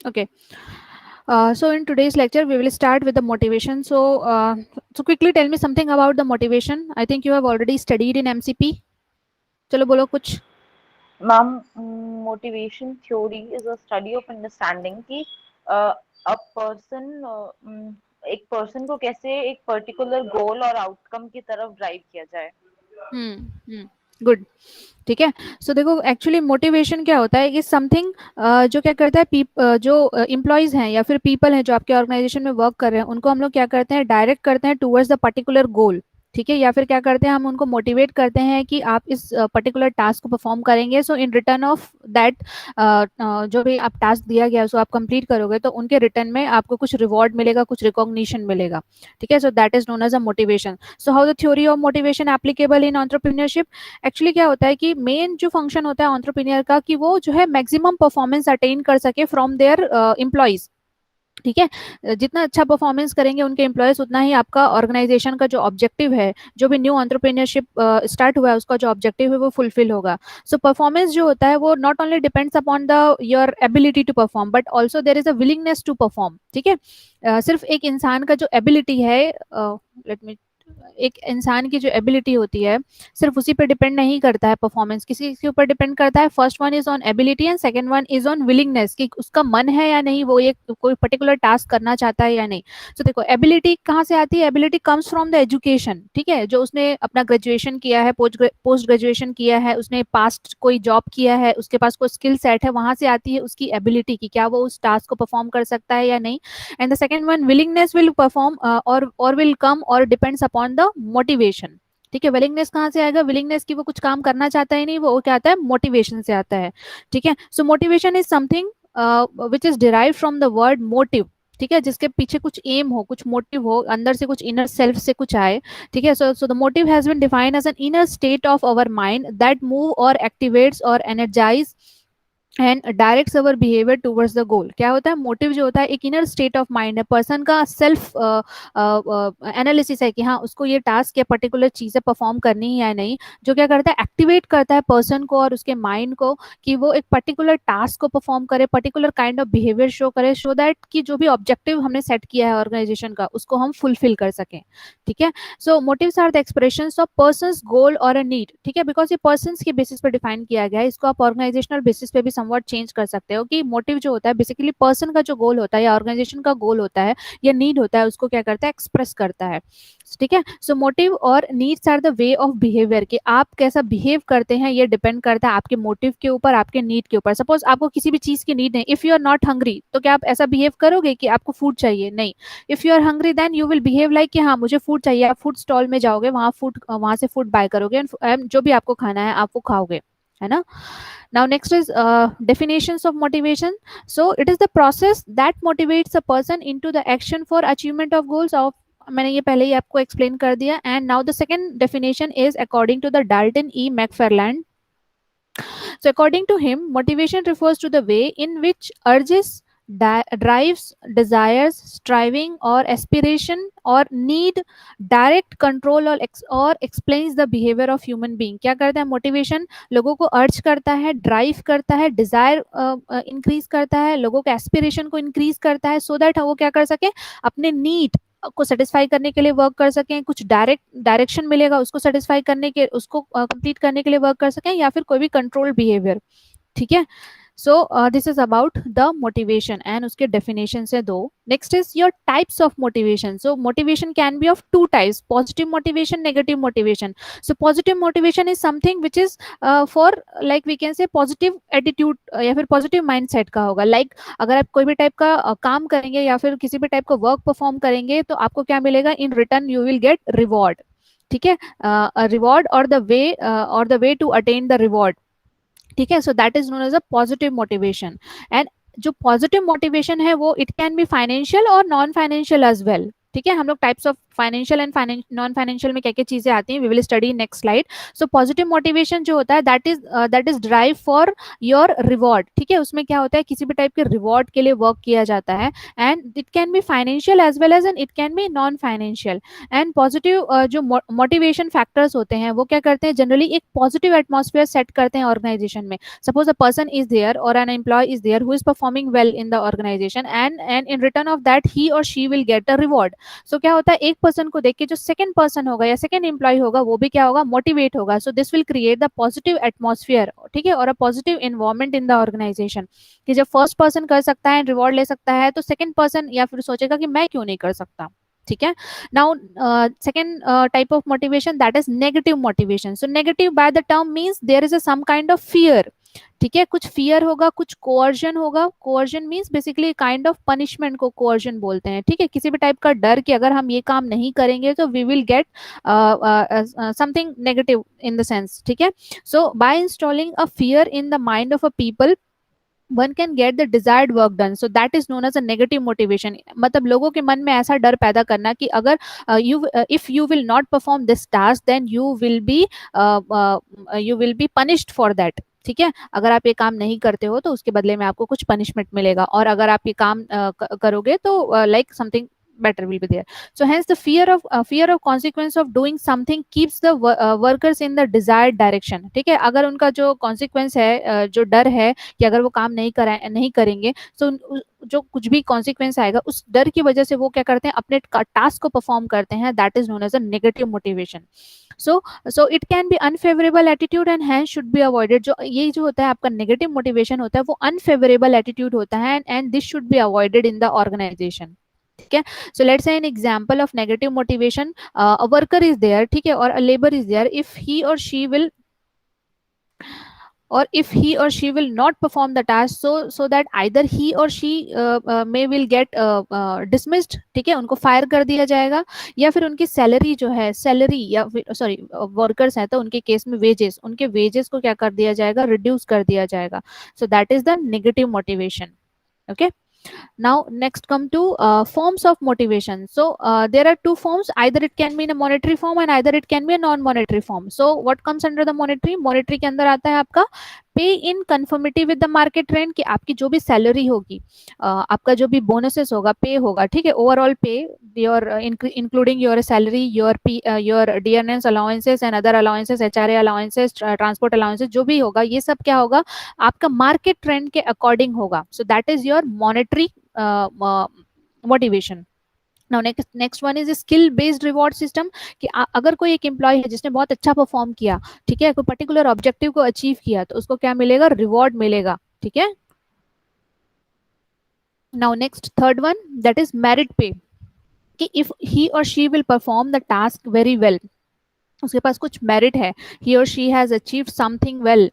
Okay. So in today's lecture, we will start with the motivation. So quickly tell me something about the motivation. I think you have already studied in MCP. चलो बोलो कुछ. Ma'am, motivation theory is a study of understanding कि a person एक person को कैसे एक particular goal और outcome की तरफ ड्राइव किया जाए. गुड. ठीक है. सो देखो एक्चुअली मोटिवेशन क्या होता है कि समथिंग जो क्या करता है जो एम्प्लॉयज हैं या फिर पीपल हैं जो आपके ऑर्गेनाइजेशन में वर्क कर रहे हैं उनको हम लोग क्या करते हैं डायरेक्ट करते हैं टूवर्ड्स द पर्टिकुलर गोल. ठीक है. या फिर क्या करते हैं हम उनको मोटिवेट करते हैं कि आप इस पर्टिकुलर टास्क को परफॉर्म करेंगे. सो इन रिटर्न ऑफ दैट जो भी आप टास्क दिया गया सो आप कंप्लीट करोगे तो उनके रिटर्न में आपको कुछ रिवॉर्ड मिलेगा, कुछ रिकॉग्निशन मिलेगा. ठीक है. So that is known as a motivation. So how the theory of motivation applicable in entrepreneurship. Actually क्या होता है कि मेन जो फंक्शन होता है एंटरप्रेन्योर का कि वो जो है मैक्सिमम परफॉर्मेंस अटेन कर सके फ्रॉम देयर एम्प्लॉयज. ठीक है. जितना अच्छा परफॉर्मेंस करेंगे उनके एम्प्लॉयज उतना ही आपका ऑर्गेनाइजेशन का जो ऑब्जेक्टिव है, जो भी न्यू एंटरप्रेन्योरशिप स्टार्ट हुआ है उसका जो ऑब्जेक्टिव है वो फुलफिल होगा. सो परफॉर्मेंस जो होता है वो not only depends upon the your ability to perform but also there is a willingness to perform. ठीक है. सिर्फ एक इंसान का जो एबिलिटी है, लेट मी, एक इंसान की जो एबिलिटी होती है सिर्फ उसी पर डिपेंड नहीं करता है परफॉर्मेंस, किसी के ऊपर डिपेंड करता है. First one is on ability and second one is on willingness कि उसका मन है या नहीं, वो ये कोई पर्टिकुलर टास्क करना चाहता है या नहीं. तो देखो एबिलिटी कहाँ से आती है. Ability comes from the education. ठीक है. जो उसने अपना ग्रेजुएशन किया है, पोस्ट ग्रेजुएशन किया है, उसने पास्ट कोई जॉब किया है, उसके पास कोई स्किल सेट है, वहां से आती है उसकी एबिलिटी की क्या वो उस टास्क को परफॉर्म कर सकता है या नहीं. And the second one willingness will perform or will come or depends upon the motivation. ठीक है. विलिंगनेस कहाँ से आएगा. विलिंगनेस की वो कुछ काम करना चाहता है नहीं, वो क्या आता है मोटिवेशन से आता है. ठीक है. सो motivation is something which is derive from the word motive. ठीक है. जिसके पीछे कुछ एम हो, कुछ मोटिव हो, अंदर से कुछ इनर सेल्फ से कुछ आए. ठीक है. So the motive has been defined as an inner state of our mind that move और एक्टिवेट्स और energize and directs our behaviour towards the goal. क्या होता है मोटिव जो होता है एक इनर स्टेट ऑफ माइंड है, पर्सन का सेल्फ एनालिसिस है कि हाँ उसको ये टास्क या पर्टिकुलर चीजें परफॉर्म करनी है या नहीं. जो क्या करता है एक्टिवेट करता है पर्सन को और उसके माइंड को कि वो एक पर्टिकुलर टास्क को परफॉर्म करे, particular kind of behaviour show करे सो दैट कि जो भी ऑब्जेक्टिव हमने सेट किया है ऑर्गेनाइजेशन का उसको हम फुलफिल कर सकें. ठीक है. So motives are the expressions of persons goal और अ नीड. ठीक है. बिकॉज ये पर्सन्स के बेसिस पे डिफाइन किया गया है, इसको आप ऑर्गेनाइजेशनल बेसिस पे भी समवट चेंज कर सकते हो कि मोटिव जो होता है बेसिकली पर्सन का जो गोल होता है या ऑर्गेनाइजेशन का गोल होता है या नीड होता है उसको क्या करता है एक्सप्रेस करता है. ठीक है. सो मोटिव और needs are the way of behaviour कि आप कैसा बिहेव करते हैं ये डिपेंड करता है आपके मोटिव के ऊपर, आपके नीड के ऊपर. सपोज आपको किसी भी चीज की नीड है, if you are not hungry तो क्या आप ऐसा बिहेव करोगे कि आपको फूड चाहिए. नहीं. If you are hungry then you will behave like कि हाँ मुझे फूड चाहिए. आप फूड स्टॉल में जाओगे, वहां से फूड बाय करोगे and जो भी आपको खाना है आप वो खाओगे, है ना. Now next is definitions of motivation. So it is the process that motivates a person into the action for achievement of goals of. मैंने ये पहले ही आपको एक्सप्लेन कर दिया. And now the second definition is according to the Dalton E McFarland. So according to him, motivation refers to the way in which urges, drives, desires, striving, or aspiration or need direct control or explains the behavior of human being. क्या करता है motivation. लोगों को अर्ज करता है, drive करता है, डिजायर इंक्रीज करता है, लोगों के एस्पिरेशन को इंक्रीज करता है सो दैट वो क्या कर सके अपने नीड को सेटिस्फाई करने के लिए वर्क कर सकें. कुछ डायरेक्शन मिलेगा उसको सेटिस्फाई करने के, उसको कंप्लीट करने के लिए वर्क कर सकें या फिर कोई भी कंट्रोल बिहेवियर. ठीक है. So this is about the motivation and उसके डेफिनेशन से दो. Next is your types of motivation. So motivation can be of two types, positive motivation, negative motivation. So positive motivation is something which is for like we can say positive attitude या फिर positive mindset का होगा. अगर आप कोई भी type का काम करेंगे या फिर किसी भी टाइप का वर्क परफॉर्म करेंगे तो आपको क्या मिलेगा in return you will get reward. ठीक है. रिवॉर्ड और the way to attain the reward. ठीक है. So that is known as a positive motivation. And जो पॉजिटिव मोटिवेशन है वो इट कैन बी फाइनेंशियल और नॉन फाइनेंशियल एज वेल. ठीक है, हम लोग types of financial and non financial में क्या क्या चीजें आती हैं, we will study next slide. So positive motivation जो होता है that is drive for your reward. ठीक है, उसमें क्या होता है, किसी भी टाइप के रिवॉर्ड के लिए वर्क किया जाता है, and it can be financial as well as and it can be non financial. And positive जो मोटिवेशन फैक्टर्स होते हैं वो क्या करते हैं, जनरली एक पॉजिटिव एटमॉस्फेयर सेट करते हैं ऑर्गेनाइजेशन में. Suppose a person is there or an employee is there who is performing well in the organization, and in return of that he or she will get a reward. So क्या होता है, एक person को देख के जो second person होगा या सेकंड एम्प्लॉय होगा वो भी क्या होगा, मोटिवेट होगा. So this will create the positive atmosphere. ठीक है, और a positive environment in the organisation, कि जब फर्स्ट पर्सन कर सकता है रिवॉर्ड ले सकता है तो सेकंड पर्सन या फिर सोचेगा कि मैं क्यों नहीं कर सकता. ठीक है. Now second type of motivation, that is negative motivation. So negative by the term means there is a some kind of fear. ठीक है, कुछ फियर होगा, कुछ कोअर्जन होगा. Coercion means basically kind of punishment को कोअर्जन बोलते हैं. ठीक है, किसी भी टाइप का डर कि अगर हम ये काम नहीं करेंगे तो we will get something negative in the sense. ठीक है, so by installing a fear in the mind of a people one can get the desired work done. So that is known as a negative motivation. मतलब लोगों के मन में ऐसा डर पैदा करना कि अगर if you will not perform this task then you will be punished for that. ठीक है, अगर आप ये काम नहीं करते हो तो उसके बदले में आपको कुछ पनिशमेंट मिलेगा, और अगर आप ये काम करोगे तो like something better will be there. So hence the fear of consequence of doing something keeps the workers in the desired direction. ठीक है, अगर उनका जो consequence है, जो डर है कि अगर वो काम नहीं करेंगे तो जो कुछ भी कॉन्सिक्वेंस आएगा उस डर की वजह से वो क्या करते हैं, अपने टास्क को परफॉर्म करते हैं. That is known as a negative motivation. So it can be unfavourable attitude and hence should be avoided. जो ये जो होता है आपका नेगेटिव मोटिवेशन होता है वो अनफेवरेबल एटीट्यूड होता है, and this should be avoided in the organisation. ठीक है, so let's say an example of negative motivation. A worker is there, ठीक है, और a labour is there. If he और she will or if he or she will not perform the task, so that either he or she may will get dismissed. ठीक है, उनको fire कर दिया जाएगा, या फिर उनकी सैलरी जो है, सैलरी या सॉरी वर्कर्स हैं तो उनके केस में वेजेस, उनके वेजेस को क्या कर दिया जाएगा, रिड्यूस कर दिया जाएगा. सो that is the negative motivation. Okay, now next come to forms of motivation. So there are two forms, either it can be in a monetary form and either it can be a non monetary form. So what comes under the monetary के अंदर आता है आपका पे इन conformity with the market trend, कि आपकी जो भी सैलरी होगी, आपका जो भी बोनसेस होगा, पे होगा. ठीक है, ओवरऑल पे, your including your salary, your DNS allowances and other allowances, HRA allowances, transport allowances, जो भी होगा ये सब क्या होगा, आपका मार्केट ट्रेंड के अकॉर्डिंग होगा. सो that is your monetary motivation. Now next one is skill based reward system, कि अगर कोई एक एम्प्लॉय है जिसने बहुत अच्छा परफॉर्म किया, ठीक है, कोई पर्टिकुलर ऑब्जेक्टिव को अचीव किया, तो उसको क्या मिलेगा, रिवॉर्ड मिलेगा. ठीक है, now next third one, that is merit पे, कि इफ ही और she will perform the task very well, उसके पास कुछ मेरिट है, ही और she has achieved something well.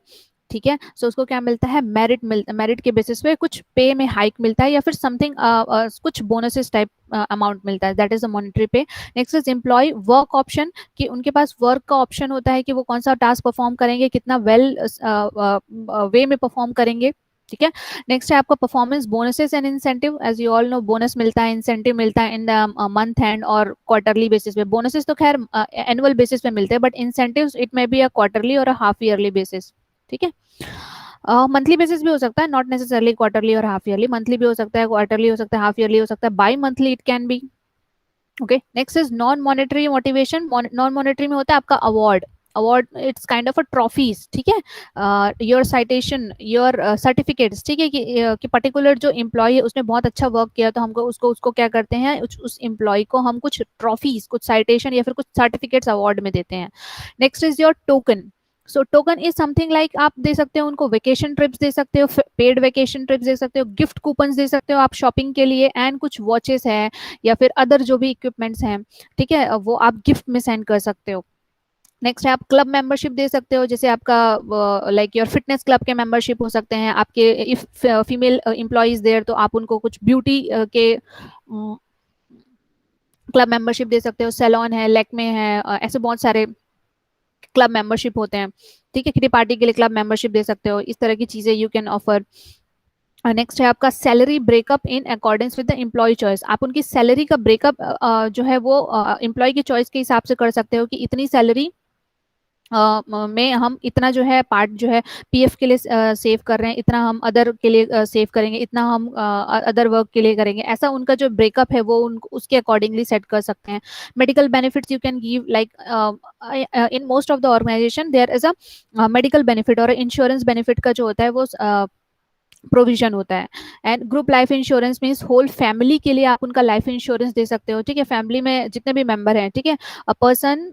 ठीक है, सो उसको क्या मिलता है, मेरिट के बेसिस पे कुछ पे में हाइक मिलता है, या फिर समथिंग कुछ बोनसेस टाइप अमाउंट मिलता है. That is the monetary pay. Next is employ work option, कि उनके पास वर्क का ऑप्शन होता है कि वो कौन सा टास्क परफॉर्म करेंगे, कितना वेल वे में परफॉर्म करेंगे. ठीक है, नेक्स्ट है आपका performance bonuses and incentive. As you all know, bonus मिलता है, इंसेंटिव मिलता है इन द मंथ एंड और क्वार्टरली बेसिस पे. बोनसेस तो खैर एनुअल बेसिस पे मिलते हैं, but incentives it may be a quarterly और अ हाफ ईयरली बेसिस. ठीक है, मंथली बेसिस भी हो सकता है, नॉट नेसेसरली क्वार्टरली और हाफ ईयरली. मंथली भी हो सकता है, क्वार्टरली हो सकता है, हाफ ईयरली हो सकता है, by monthly it can B. Okay, next is non monetary motivation. Non monetary में होता है आपका award. Award it's kind of a trophies. ठीक है, योर साइटेशन, योर सर्टिफिकेट्स. ठीक है, कि पर्टिकुलर जो एम्प्लॉय है उसने बहुत अच्छा वर्क किया तो हमको उसको क्या करते हैं, उस एम्प्लॉय को हम कुछ ट्रॉफीज, कुछ साइटेशन या फिर कुछ सर्टिफिकेट्स अवार्ड में देते हैं. Next is your token. So token is something like, आप दे सकते हो उनको वेकेशन ट्रिप्स दे सकते हो, पेड वेकेशन ट्रिप्स दे सकते हो, गिफ्ट कूपन दे सकते हो आप शॉपिंग के लिए, एंड कुछ वॉचेस है या फिर अदर जो भी इक्विपमेंट्स हैं, ठीक है, वो आप गिफ्ट में सेंड कर सकते हो. नेक्स्ट है आप क्लब मेंबरशिप दे सकते हो, जैसे आपका लाइक योर फिटनेस क्लब के मेंबरशिप हो सकते हैं आपके. इफ फीमेल एम्प्लॉयज देयर तो आप उनको कुछ ब्यूटी के क्लब मेंबरशिप दे सकते हो. सैलॉन है, लेक्मे है, ऐसे बहुत सारे क्लब मेंबरशिप होते हैं. ठीक है, किटी पार्टी के लिए क्लब मेंबरशिप दे सकते हो. इस तरह की चीजें यू कैन ऑफर. नेक्स्ट है आपका salary breakup in accordance with the employ choice. आप उनकी सैलरी का ब्रेकअप जो है वो एम्प्लॉय की चॉइस के हिसाब से कर सकते हो कि इतनी सैलरी में हम इतना जो है पार्ट जो है पीएफ के लिए सेव कर रहे हैं, इतना हम अदर के लिए सेव करेंगे, इतना हम अदर वर्क के लिए करेंगे। ऐसा उनका जो ब्रेकअप है वो उसके अकॉर्डिंगली सेट कर सकते हैं। Medical benefits you can give like in most of the organisation there is a medical benefit और इंश्योरेंस बेनिफिट का जो होता है वो प्रोविजन होता है। And group life insurance means whole family के लिए आप उनका लाइफ इंश्योरेंस दे सकते हो। ठीक है, फैमिली में जितने भी मेंबर हैं, ठीक है, अ पर्सन,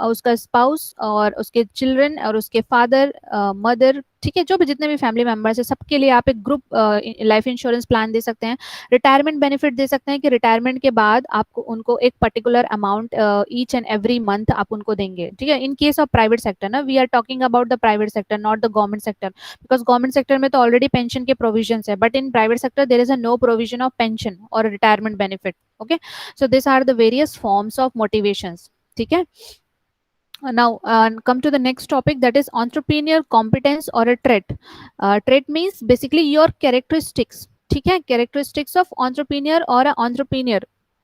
उसका स्पाउस और उसके चिल्ड्रन और उसके फादर, मदर, ठीक है, जो भी जितने भी फैमिली मेंबर्स है सबके लिए आप एक ग्रुप लाइफ इंश्योरेंस प्लान दे सकते हैं। रिटायरमेंट बेनिफिट दे सकते हैं कि रिटायरमेंट के बाद आपको उनको एक particular amount each and every month आप उनको देंगे। ठीक है, in case of private sector ना, we are talking about the private sector, not the government sector, because government sector में तो ऑलरेडी पेंशन के प्रोविजंस है, but in private sector there is a no provision of pension और retirement benefit. Okay, so this are the various forms of motivations. ठीक है, now come to the next topic, that is entrepreneur competence or a trait. Trait means basically your characteristics। ठीक है, characteristics of entrepreneur or a entrepreneur।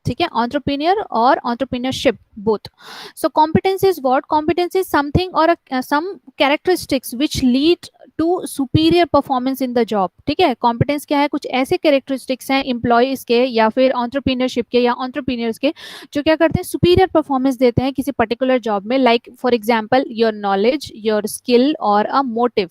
ठीक है, entrepreneur और entrepreneurship both। So competence is what? Competence is something or some characteristics which lead to superior performance in the job. ठीक है, competence क्या है? कुछ ऐसे कैरेक्टरिस्टिक्स हैं एम्प्लॉयज के या फिर ऑन्टरप्रीनियरशिप के या ऑन्टरप्रीनियर्स के जो क्या करते हैं, सुपीरियर परफॉर्मेंस देते हैं किसी पर्टिकुलर जॉब में। Like for example your knowledge, your skill और अ मोटिव।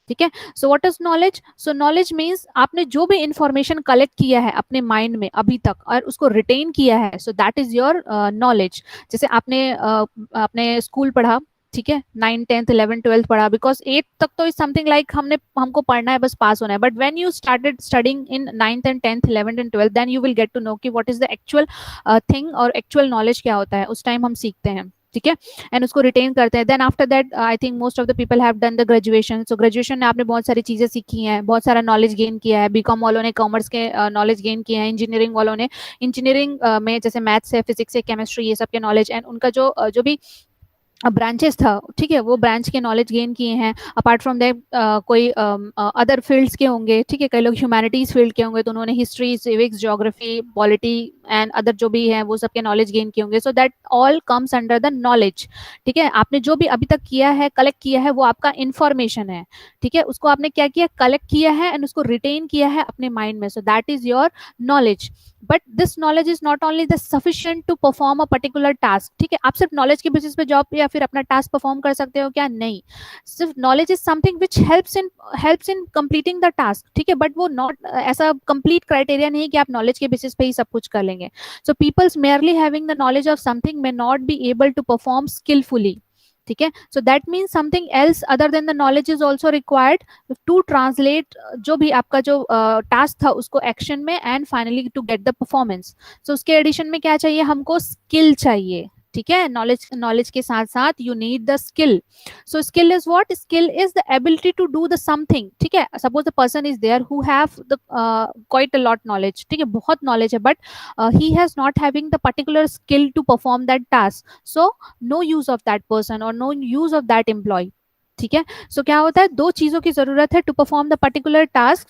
ठीक है, so what is knowledge? So knowledge means आपने जो भी इंफॉर्मेशन कलेक्ट किया है अपने माइंड में अभी तक और उसको रिटेन किया है, so that is your knowledge. जैसे आपने स्कूल पढ़ा, ठीक है, 9th 10th 11th 12th पढ़ा, बिकॉज 8th तक तो इज समथिंग लाइक हमको पढ़ना है, बस पास होना है। But when you started studying in 9th and 10th 11th and 12th, then you will get to know कि what is the actual thing और एक्चुअल नॉलेज क्या होता है। उस टाइम हम सीखते हैं, ठीक है, एंड उसको रिटेन करते हैं। Then after that I think most of the people have done the graduation. So graduation में आपने बहुत सारी चीजें सीखी हैं, बहुत सारा नॉलेज गेन किया है। बीकॉम वालों ने कॉमर्स के नॉलेज गेन किए हैं, इंजीनियरिंग वालों ने इंजीनियरिंग में जैसे मैथ्स है, फिजिक्स है, केमिस्ट्री, ये सब के नॉलेज एंड उनका जो भी ब्रांचेस था, ठीक है, वो ब्रांच के नॉलेज गेन किए हैं। अपार्ट फ्रॉम दैट कोई अदर फील्ड्स के होंगे, ठीक है, कई लोग ह्यूमैनिटीज फील्ड के होंगे तो उन्होंने history, civics, geography, polity and other जो भी है वो सबके नॉलेज गेन किए होंगे। So that all comes under the knowledge. ठीक है, आपने जो भी अभी तक किया है, कलेक्ट किया है, वो आपका इंफॉर्मेशन है। ठीक है, उसको आपने क्या किया? कलेक्ट किया है एंड उसको रिटेन किया है अपने माइंड में। So that is your knowledge. But this knowledge is not only the sufficient to perform a particular task. ठीक है, आप सिर्फ नॉलेज के बेसिस पे जॉब या फिर अपना टास्क परफॉर्म कर सकते हो क्या? नहीं, सिर्फ knowledge is something which helps in completing the task. ठीक है, बट वो नॉट ऐसा कंप्लीट क्राइटेरिया नहीं कि आप नॉलेज के बेसिस पे ही सब कुछ कर लेंगे। So peoples merely having the knowledge of something may not be able to perform skilfully. ठीक है, so that means something else other than the knowledge is also required to translate जो भी आपका जो टास्क था उसको एक्शन में and finally to get the performance. So उसके एडिशन में क्या चाहिए? हमको स्किल चाहिए। ठीक है, नॉलेज के साथ साथ you need the skill. So skill is what? Skill is the ability to do the something. ठीक है, suppose the person is there who have the quite a lot knowledge, ठीक है, बहुत नॉलेज है, but he has not having the particular skill to perform that task, so no use of that person और no use of that employ. ठीक है, सो क्या होता है? दो चीजों की जरूरत है to perform the particular task.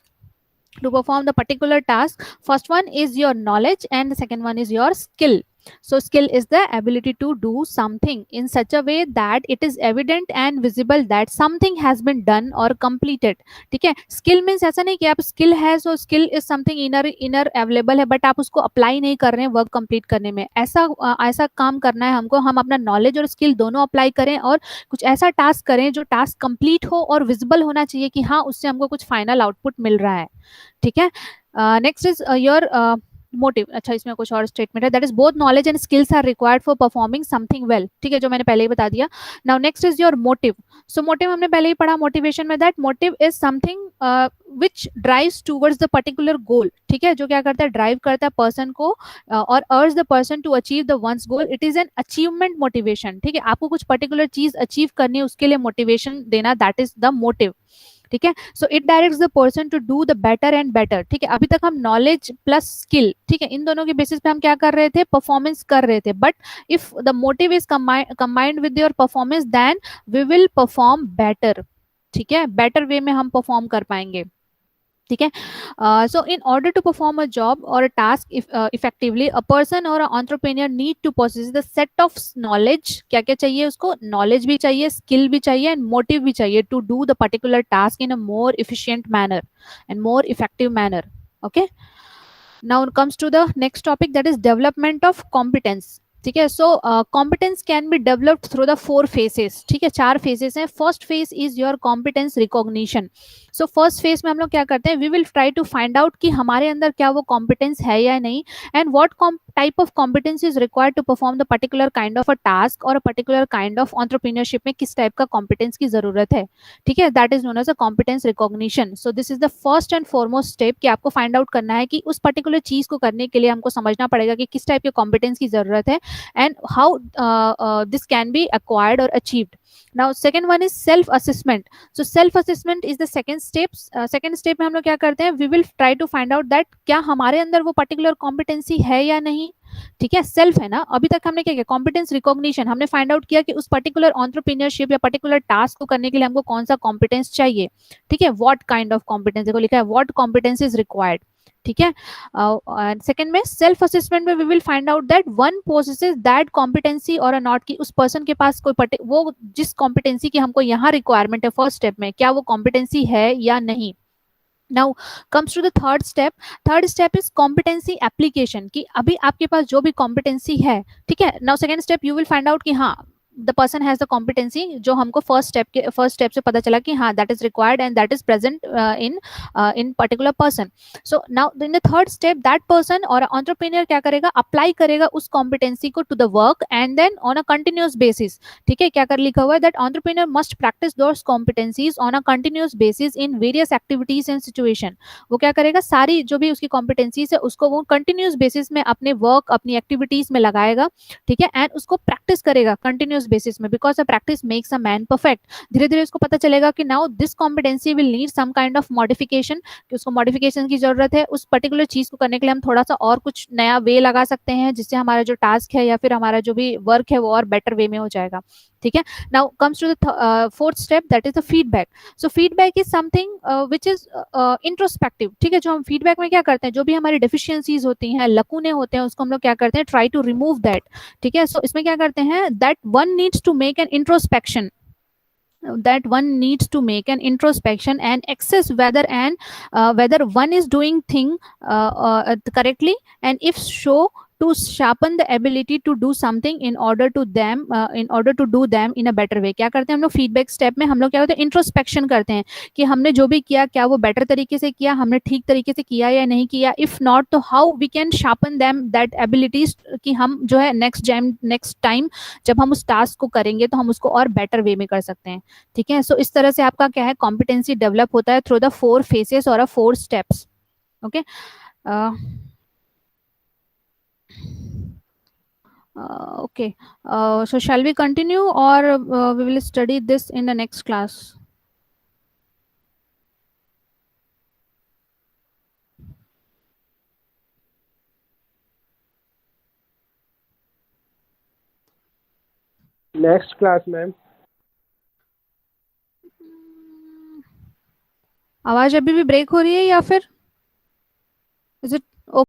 To perform the particular task, first one is your knowledge and the second one is your skill. So skill is the ability to do something in such a way that it is evident and visible that something has been done or completed. ठीक है, skill means ऐसा नहीं कि आप skill है so skill is something inner available है but आप उसको apply नहीं कर रहे हैं work complete करने में। ऐसा काम करना है हमको, हम अपना knowledge और skill दोनों apply करें और कुछ ऐसा task करें जो task complete हो और visible होना चाहिए कि हाँ उससे हमको कुछ final output मिल रहा है। ठीक है, नेक्स्ट इज योर मोटिव। अच्छा, इसमें कुछ और स्टेटमेंट है, that is both knowledge and skills are required for performing something well. ठीक है, जो मैंने पहले ही बता दिया। Now next is your motive. So motive हमने पहले ही पढ़ा मोटिवेशन में, that motive is something which drives towards the particular goal. ठीक है, जो क्या करता है? ड्राइव करता है पर्सन को और urge the person to achieve the one's goal. It is an achievement motivation. ठीक है, आपको कुछ पर्टिकुलर चीज अचीव करनी है, उसके लिए मोटिवेशन देना, दैट इज द मोटिव। ठीक है, so it directs the person to do the better and better. ठीक है, अभी तक हम नॉलेज प्लस स्किल, ठीक है, इन दोनों के बेसिस पे हम क्या कर रहे थे? परफॉर्मेंस कर रहे थे। But if the motive is combined with your performance then we will perform better. ठीक है, बेटर वे में हम परफॉर्म कर पाएंगे। ठीक है. So in order to perform a job or a task effectively, a person or an entrepreneur need to possess the set of knowledge. क्या क्या चाहिए उसको? Knowledge भी चाहिए, skill भी चाहिए, and motive भी चाहिए to do the particular task in a more efficient manner and more effective manner. Okay. Now it comes to the next topic, that is development of competence. ठीक है. So competence can be developed through the 4 phases. ठीक है, 4 phases हैं. First phase is your competence recognition. So first phase में हम लोग क्या करते हैं, we will try to find out कि हमारे अंदर क्या वो कॉम्पिटेंस है या नहीं, and what type of competence is required to perform the particular kind of a task और a particular kind of entrepreneurship में किस टाइप का कॉम्पिटेंस की जरूरत है. ठीक है, that is known as a competence recognition. So this is the first and foremost step कि आपको फाइंड आउट करना है कि उस पर्टिकुलर चीज को करने के लिए हमको समझना पड़ेगा कि किस टाइप के कॉम्पिटेंस की जरूरत है, and how this can be acquired or achieved. Now second one is self assessment. So self assessment is the second step. Second step में हम लोग क्या करते हैं, we will try to find out that क्या हमारे अंदर वो particular competency है या नहीं. ठीक है, सेल्फ है ना. अभी तक हमने क्या किया, कॉम्पिटेंस रिकॉग्निशन. हमने फाइंड आउट किया कि उस पर्टिकुलर एंटरप्रेन्योरशिप या पर्टिकुलर टास्क को करने के लिए हमको कौन सा कॉम्पिटेंस चाहिए. ठीक है, व्हाट काइंड ऑफ कॉम्पिटेंस, देखो लिखा है व्हाट कॉम्पिटेंस इज रिक्वायर्ड. ठीक है. सेकंड में सेल्फ असेसमेंट में we will find out that one possesses that competency or not, की उस पर्सन के पास कोई वो जिस कॉम्पिटेंसी की हमको यहाँ रिक्वायरमेंट है फर्स्ट स्टेप में, क्या वो कॉम्पिटेंसी है या नहीं. Now comes to the third step. Third step is competency application, कि अभी आपके पास जो भी कॉम्पिटेंसी है. ठीक है. Now second step you will find out कि हाँ the person has the competency, जो हमको फर्स्ट स्टेप से पता चला कि हाँ that is required and that is present in particular person. So now in the third step that person और एंटरप्रेन्योर क्या करेगा, अप्लाई करेगा उस कॉम्पिटेंसी को to the work and then on a continuous basis. ठीक है, क्या कर लिखा हुआ है, that entrepreneur must practice those competencies on a continuous basis in various activities and situation. वो क्या करेगा, सारी जो भी उसकी कॉम्पिटेंसीज है उसको वो कंटिन्यूअस बेसिस में अपने वर्क अपनी एक्टिविटीज में लगाएगा. ठीक है, एंड उसको प्रैक्टिस करेगा कंटिन्यूअस बेसिस में, because a practice makes a man perfect. धीरे धीरे उसको पता चलेगा कि now this competency will need some kind of modification, कि उसको मॉडिफिकेशन की जरूरत है. उस पर्टिकुलर चीज को करने के लिए हम थोड़ा सा और कुछ नया वे लगा सकते हैं, जिससे हमारा जो टास्क है या फिर हमारा जो भी वर्क है वो और बेटर वे में हो जाएगा. ठीक है. Now comes to the fourth step, that is the feedback. So feedback is something which is introspective. ठीक है, जो हम फीडबैक में क्या करते हैं, जो भी हमारी डिफिशियंसीज होती हैं, लकूने होते हैं, उसको हम लोग क्या करते हैं, ट्राई टू रिमूव दैट. ठीक है. सो इसमें क्या करते हैं, that one needs to make an introspection, that one needs to make an introspection and assess whether one is doing thing correctly, and if so to sharpen the ability to do something in order to do them in a better way. क्या करते हैं हम लोग feedback step में, हम लोग क्या होते हैं, इंट्रोस्पेक्शन करते हैं कि हमने जो भी किया क्या वो बेटर तरीके से किया, हमने ठीक तरीके से किया या नहीं किया. इफ नॉट तो how we can sharpen them that abilities, कि हम जो है नेक्स्ट टाइम जब हम उस टास्क को करेंगे तो हम उसको और बेटर वे में कर सकते हैं. ठीक है. सो इस तरह से आपका क्या है, कॉम्पिटेंसी डेवलप होता है थ्रू द 4 phases और 4 steps. Okay. Okay. So shall we continue, or we will study this in the next class? Next class ma'am. आवाज अभी भी ब्रेक हो रही है या फिर इज इट